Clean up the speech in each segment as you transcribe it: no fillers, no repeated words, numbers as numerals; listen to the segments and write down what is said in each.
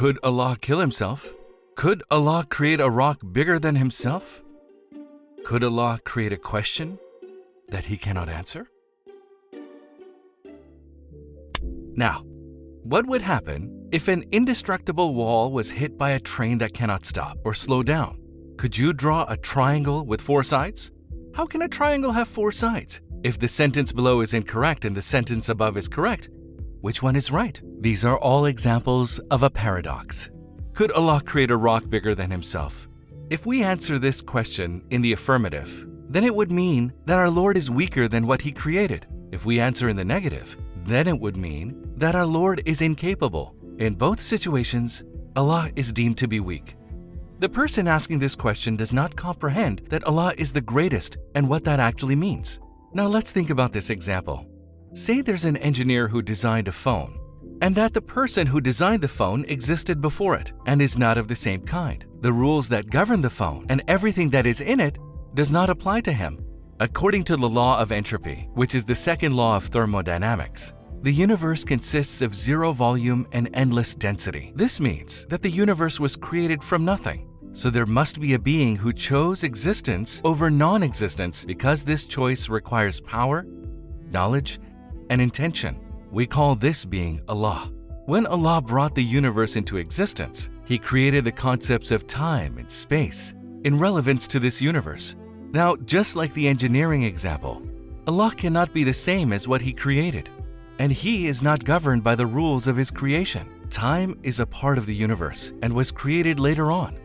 Could Allah kill himself? Could Allah create a rock bigger than himself? Could Allah create a question that he cannot answer? Now, what would happen if an indestructible wall was hit by a train that cannot stop or slow down? Could you draw a triangle with 4 sides? How can a triangle have 4 sides? If the sentence below is incorrect and the sentence above is correct, which one is right? These are all examples of a paradox. Could Allah create a rock bigger than himself? If we answer this question in the affirmative, then it would mean that our Lord is weaker than what he created. If we answer in the negative, then it would mean that our Lord is incapable. In both situations, Allah is deemed to be weak. The person asking this question does not comprehend that Allah is the greatest and what that actually means. Now let's think about this example. Say there's an engineer who designed a phone, and that the person who designed the phone existed before it and is not of the same kind. The rules that govern the phone and everything that is in it does not apply to him. According to the law of entropy, which is the second law of thermodynamics, the universe consists of 0 volume and endless density. This means that the universe was created from nothing. So there must be a being who chose existence over non-existence because this choice requires power, knowledge, and intention. We call this being Allah. When Allah brought the universe into existence, He created the concepts of time and space in relevance to this universe. Now, just like the engineering example, Allah cannot be the same as what He created, and He is not governed by the rules of His creation. Time is a part of the universe and was created later on.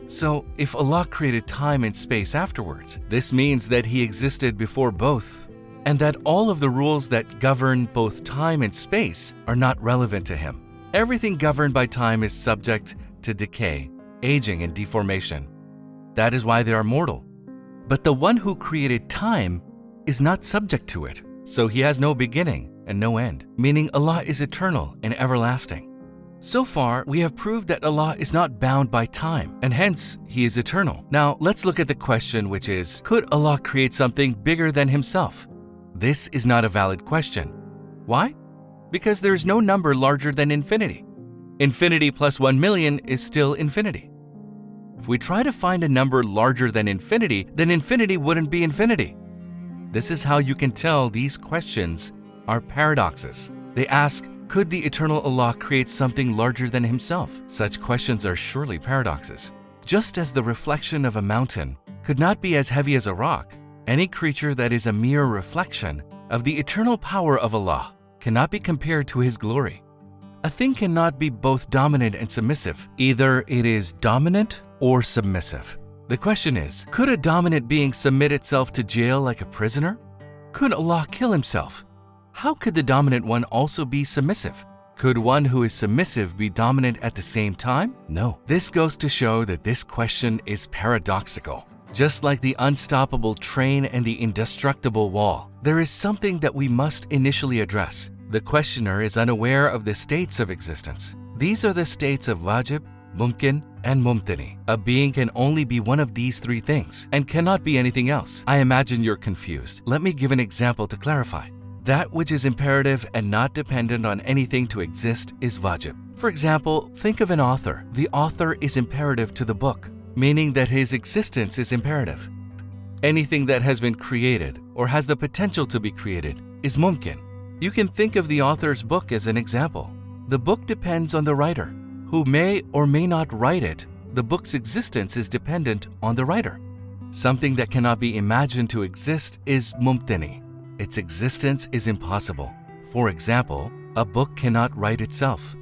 So, if Allah created time and space afterwards, this means that He existed before both, and that all of the rules that govern both time and space are not relevant to Him. Everything governed by time is subject to decay, aging, and deformation. That is why they are mortal. But the one who created time is not subject to it, so He has no beginning and no end, meaning Allah is eternal and everlasting. So far, we have proved that Allah is not bound by time, and hence, He is eternal. Now, let's look at the question, which is, could Allah create something bigger than Himself? This is not a valid question. Why? Because there is no number larger than infinity. Infinity plus 1 million is still infinity. If we try to find a number larger than infinity, then infinity wouldn't be infinity. This is how you can tell these questions are paradoxes. They ask, could the eternal Allah create something larger than Himself? Such questions are surely paradoxes. Just as the reflection of a mountain could not be as heavy as a rock, any creature that is a mere reflection of the eternal power of Allah cannot be compared to His glory. A thing cannot be both dominant and submissive. Either it is dominant or submissive. The question is, could a dominant being submit itself to jail like a prisoner? Could Allah kill Himself? How could the dominant one also be submissive? Could one who is submissive be dominant at the same time? No. This goes to show that this question is paradoxical. Just like the unstoppable train and the indestructible wall, there is something that we must initially address. The questioner is unaware of the states of existence. These are the states of wajib, mumkin, and mumtani. A being can only be one of these 3 things and cannot be anything else. I imagine you're confused. Let me give an example to clarify. That which is imperative and not dependent on anything to exist is wajib. For example, think of an author. The author is imperative to the book, meaning that his existence is imperative. Anything that has been created or has the potential to be created is mumkin. You can think of the author's book as an example. The book depends on the writer, who may or may not write it. The book's existence is dependent on the writer. Something that cannot be imagined to exist is mumtani. Its existence is impossible. For example, a book cannot write itself,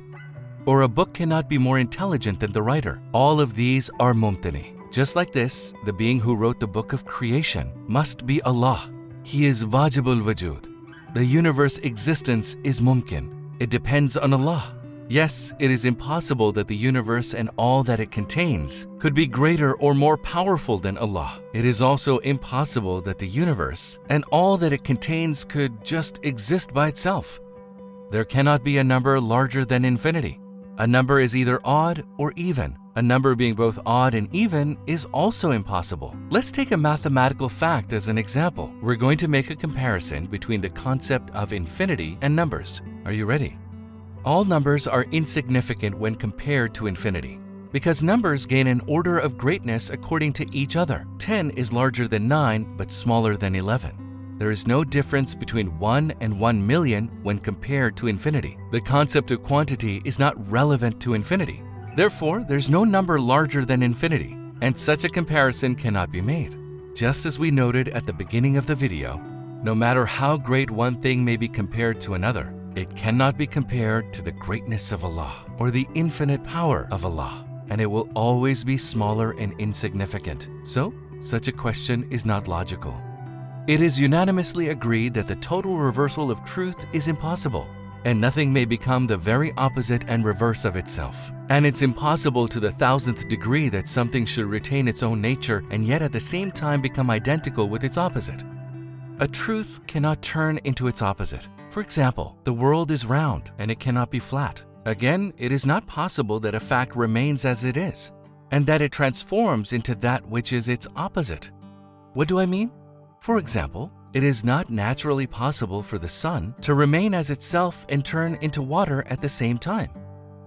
or a book cannot be more intelligent than the writer. All of these are mumtani. Just like this, the being who wrote the book of creation must be Allah. He is wajibul wujud. The universe existence is mumkin. It depends on Allah. Yes, it is impossible that the universe and all that it contains could be greater or more powerful than Allah. It is also impossible that the universe and all that it contains could just exist by itself. There cannot be a number larger than infinity. A number is either odd or even. A number being both odd and even is also impossible. Let's take a mathematical fact as an example. We're going to make a comparison between the concept of infinity and numbers. Are you ready? All numbers are insignificant when compared to infinity, because numbers gain an order of greatness according to each other. 10 is larger than 9, but smaller than 11. There is no difference between 1 and 1 million when compared to infinity. The concept of quantity is not relevant to infinity. Therefore, there's no number larger than infinity, and such a comparison cannot be made. Just as we noted at the beginning of the video, no matter how great one thing may be compared to another, it cannot be compared to the greatness of Allah or the infinite power of Allah, and it will always be smaller and insignificant. So, such a question is not logical. It is unanimously agreed that the total reversal of truth is impossible, and nothing may become the very opposite and reverse of itself. And it's impossible to the 1,000th degree that something should retain its own nature and yet at the same time become identical with its opposite. A truth cannot turn into its opposite. For example, the world is round and it cannot be flat. Again, it is not possible that a fact remains as it is, and that it transforms into that which is its opposite. What do I mean? For example, it is not naturally possible for the sun to remain as itself and turn into water at the same time.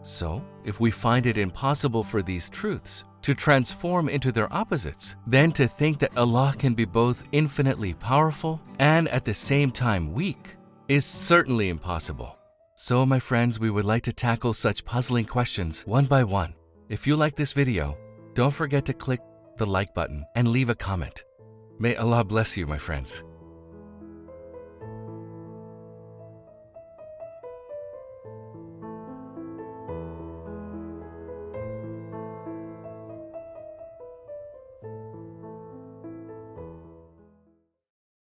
So, if we find it impossible for these truths to transform into their opposites, then to think that Allah can be both infinitely powerful and at the same time weak is certainly impossible. So, my friends, we would like to tackle such puzzling questions one by one. If you like this video, don't forget to click the like button and leave a comment. May Allah bless you, my friends.